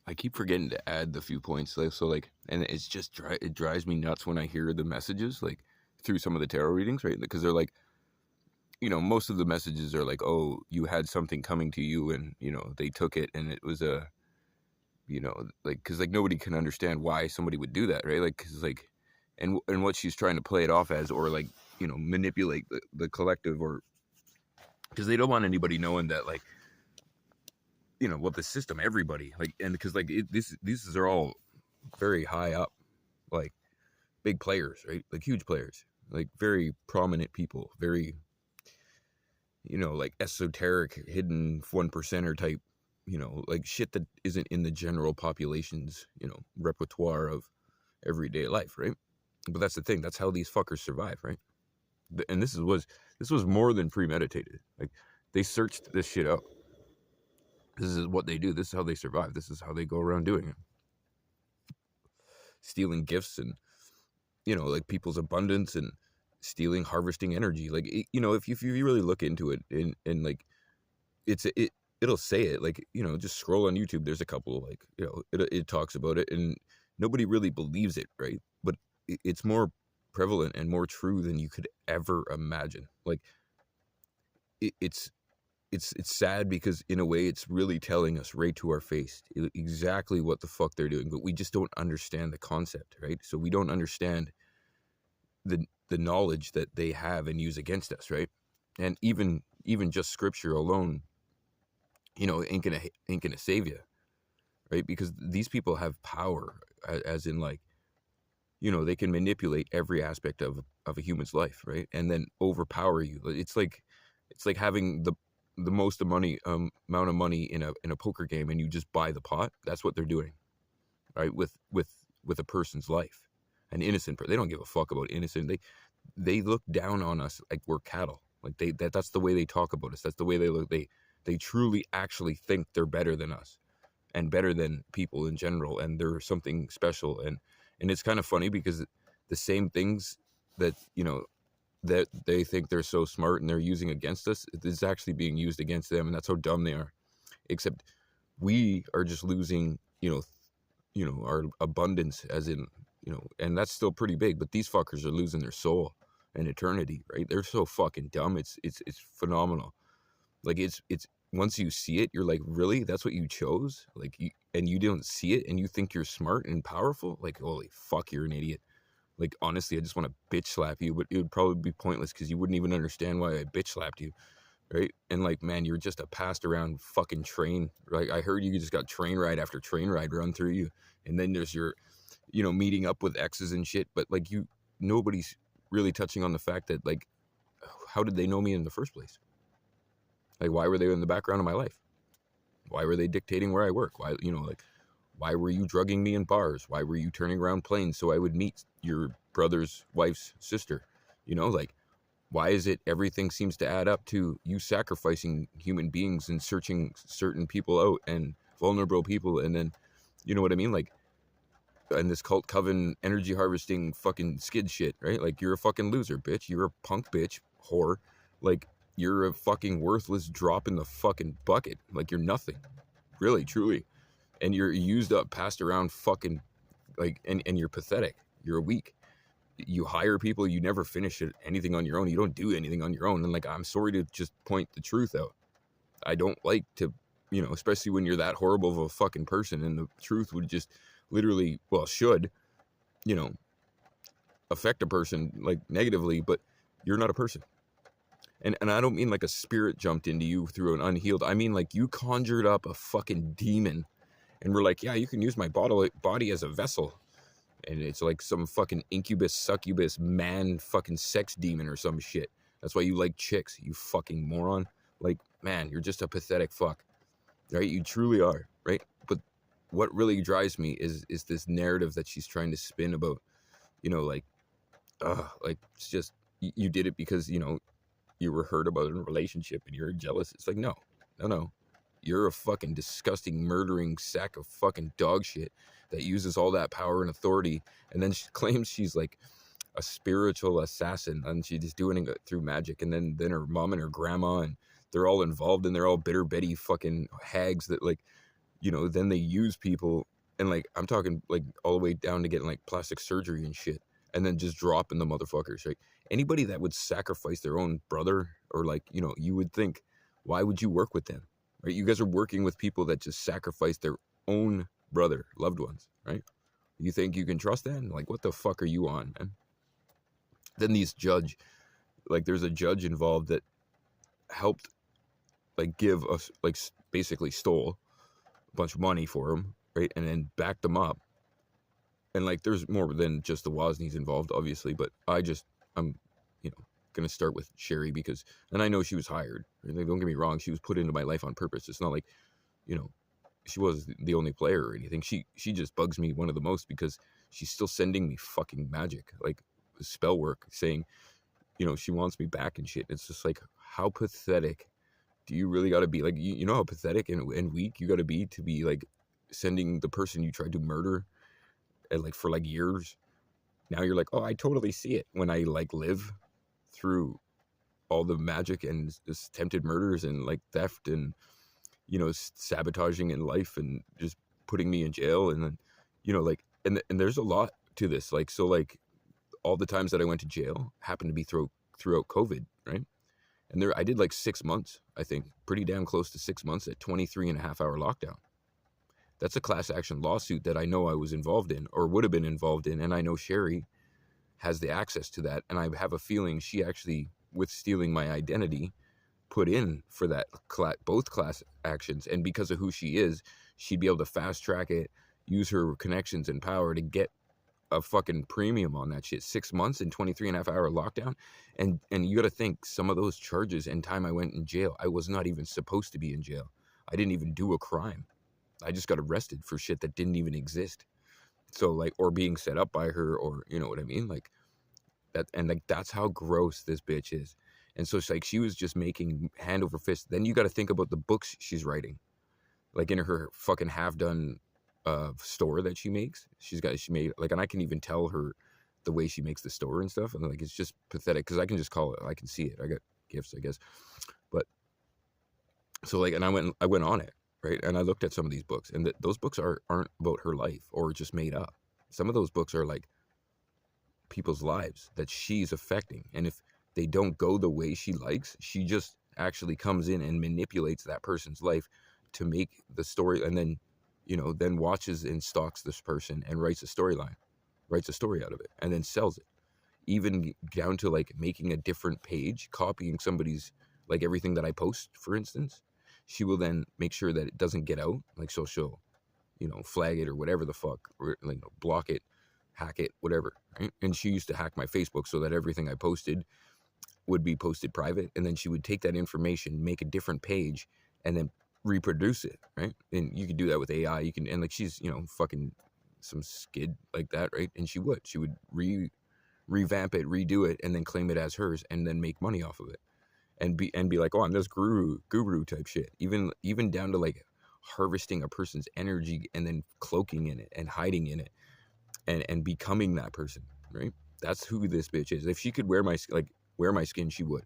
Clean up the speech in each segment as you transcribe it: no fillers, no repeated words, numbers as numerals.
I keep forgetting to add the few points. Like, so like, and it's just it drives me nuts when I hear the messages like through some of the tarot readings, right? Because they're like, most of the messages are like, oh, you had something coming to you, and they took it, and it was a, like, because like nobody can understand why somebody would do that, right? Like, because like, and what she's trying to play it off as, or like, manipulate the collective, or because they don't want anybody knowing that, like, well, the system, everybody, like, and because like these are all very high up, like big players, right? Like huge players, like very prominent people, very, like esoteric, hidden 1%er type, like shit that isn't in the general population's, repertoire of everyday life, right? But that's the thing. That's how these fuckers survive, right? And this was more than premeditated. Like, they searched this shit out. This is what they do. This is how they survive. This is how they go around doing it. Stealing gifts and, like people's abundance, and stealing, harvesting energy. Like, if you really look into it, and like, it'll say it, like, just scroll on YouTube. There's a couple, like, it talks about it, and nobody really believes it, right? But it's more prevalent and more true than you could ever imagine. Like, it's sad, because in a way it's really telling us right to our face exactly what the fuck they're doing, but we just don't understand the concept, right? So we don't understand the knowledge that they have and use against us, right? And even just scripture alone, ain't gonna save you, right? Because these people have power, as in, like, they can manipulate every aspect of a human's life, right? And then overpower you. It's like having the most amount of money in a poker game, and you just buy the pot. That's what they're doing, right? With a person's life, an innocent person. They don't give a fuck about innocent. They look down on us like we're cattle. Like, that's the way they talk about us. That's the way they look. They truly actually think they're better than us, and better than people in general, and they're something special. And it's kind of funny, because the same things that that they think they're so smart and they're using against us, is actually being used against them, and that's how dumb they are. Except we are just losing, our abundance, as in, and that's still pretty big, but these fuckers are losing their soul and eternity, right? They're so fucking dumb. It's phenomenal. Like, it's once you see it, you're like, really? That's what you chose? Like, and you don't see it, and you think you're smart and powerful? Like, holy fuck, you're an idiot. Like, honestly, I just want to bitch slap you, but it would probably be pointless, because you wouldn't even understand why I bitch slapped you, right? And like, man, you're just a passed around fucking train. Like, I heard you just got train ride after train ride run through you, and then there's your, meeting up with exes and shit. But like, nobody's really touching on the fact that, like, how did they know me in the first place? Like, why were they in the background of my life? Why were they dictating where I work? Why, like, why were you drugging me in bars? Why were you turning around planes so I would meet your brother's wife's sister? Like, why is it everything seems to add up to you sacrificing human beings and searching certain people out, and vulnerable people, and then, you know what I mean? Like, and this cult coven energy harvesting fucking skid shit, right? Like, you're a fucking loser, bitch. You're a punk bitch, whore. Like, you're a fucking worthless drop in the fucking bucket. Like, you're nothing. Really, truly. And you're used up, passed around, fucking, like, and you're pathetic. You're weak. You hire people, you never finish anything on your own. You don't do anything on your own. And like, I'm sorry to just point the truth out. I don't like to, especially when you're that horrible of a fucking person, and the truth would just literally, well, should, affect a person, like, negatively, but you're not a person. And I don't mean like a spirit jumped into you through an unhealed. I mean, like, you conjured up a fucking demon, and we're like, yeah, you can use my body as a vessel. And it's like some fucking incubus, succubus, man fucking sex demon or some shit. That's why you like chicks, you fucking moron. Like, man, you're just a pathetic fuck, right? You truly are, right? But what really drives me is this narrative that she's trying to spin about, like, it's just, you did it because, you were hurt about a relationship and you're jealous. It's like, no. You're a fucking disgusting, murdering sack of fucking dog shit that uses all that power and authority, and then she claims she's like a spiritual assassin, and she's just doing it through magic. And then her mom and her grandma, and they're all involved, and they're all bitter Betty fucking hags that, like, then they use people, and like I'm talking like all the way down to getting like plastic surgery and shit, and then just dropping the motherfuckers, right? Anybody that would sacrifice their own brother, or like, you would think, why would you work with them, right? You guys are working with people that just sacrifice their own brother, loved ones, right? You think you can trust that? Like, what the fuck are you on, man? Then there's a judge involved that helped like give us like basically stole a bunch of money for him, right? And then backed them up. And like there's more than just the Woznies involved, obviously, but I'm gonna start with Sherry because, and I know she was hired, right? Like, don't get me wrong, she was put into my life on purpose. It's not like, you know she was the only player or anything. She just bugs me one of the most because she's still sending me fucking magic, like spell work, saying, she wants me back and shit. It's just like, how pathetic do you really got to be? Like, you know how pathetic and weak you got to be like sending the person you tried to murder and like for like years. Now you're like, oh, I totally see it when I like live through all the magic and attempted murders and like theft and sabotaging in life and just putting me in jail. And then like, and there's a lot to this, like, so like all the times that I went to jail happened to be throughout COVID, right? And I did like 6 months, I think, pretty damn close to 6 months at 23.5-hour lockdown. That's a class action lawsuit that I know I was involved in or would have been involved in. And I know Sherry has the access to that. And I have a feeling she actually, with stealing my identity, put in for that both class actions. And because of who she is, she'd be able to fast track it, use her connections and power to get a fucking premium on that shit. 6 months and 23.5-hour lockdown. And you got to think, some of those charges and time I went in jail, I was not even supposed to be in jail. I didn't even do a crime. I just got arrested for shit that didn't even exist. So like, or being set up by her, or you know what I mean? Like that, and like that's how gross this bitch is. And so it's like she was just making hand over fist. Then you got to think about the books she's writing, like in her fucking half done store that she makes. She made like, and I can even tell her the way she makes the store and stuff. And like, it's just pathetic because I can just call it. I can see it. I got gifts, I guess. But so like, and I went on it, right? And I looked at some of these books, and those books aren't about her life or just made up. Some of those books are like people's lives that she's affecting, and if they don't go the way she likes, she just actually comes in and manipulates that person's life to make the story, and then then watches and stalks this person and writes a story out of it, and then sells it, even down to like making a different page, copying somebody's, like everything that I post, for instance. She will then make sure that it doesn't get out, like, so she'll flag it or whatever the fuck, or like block it, hack it, whatever, right? And she used to hack my Facebook so that everything I posted would be posted private, and then she would take that information, make a different page, and then reproduce it, right? And you can do that with AI. You can, and like she's fucking some skid like that, right? And she would revamp it, redo it, and then claim it as hers, and then make money off of it, and be like, oh, I'm this guru type shit. Even down to like harvesting a person's energy and then cloaking in it and hiding in it, and becoming that person, right? That's who this bitch is. If she could wear my skin, she would.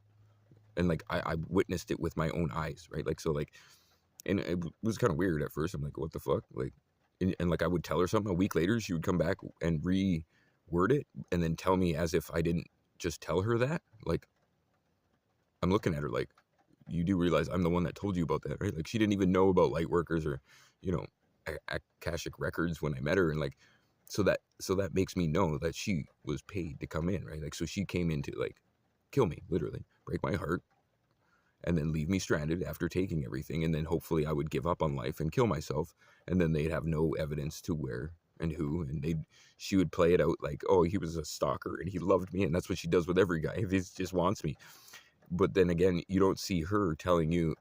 And like I witnessed it with my own eyes, right? Like, so like, and it was kind of weird at first. I'm like, what the fuck? Like, and like I would tell her something, a week later she would come back and reword it and then tell me as if I didn't just tell her that. Like, I'm looking at her like, you do realize I'm the one that told you about that, right? Like, she didn't even know about light workers or Akashic records when I met her. And like, so that makes me know that she was paid to come in, right? Like, so she came in to like kill me, literally break my heart, and then leave me stranded after taking everything, and then hopefully I would give up on life and kill myself, and then they'd have no evidence to where and who, and she would play it out like, oh, he was a stalker and he loved me, and that's what she does with every guy. He just wants me. But then again, you don't see her telling you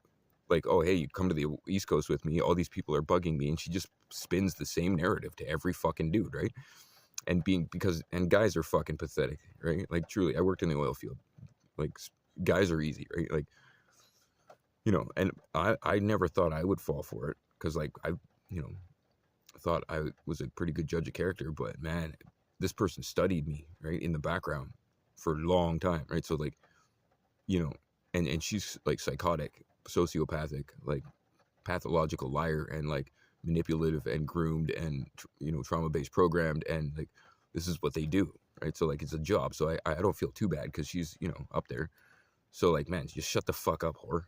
like, oh, hey, you come to the East Coast with me, all these people are bugging me, and she just spins the same narrative to every fucking dude, right? And and guys are fucking pathetic, right? Like, truly, I worked in the oil field. Like, guys are easy, right? Like, and I never thought I would fall for it, because like I thought I was a pretty good judge of character, but man, this person studied me, right, in the background for a long time, right? So like, and she's like psychotic, sociopathic, like pathological liar, and like manipulative and groomed and trauma-based programmed, and like this is what they do, right? So like it's a job. So I don't feel too bad because she's up there. So like, man, just shut the fuck up, whore.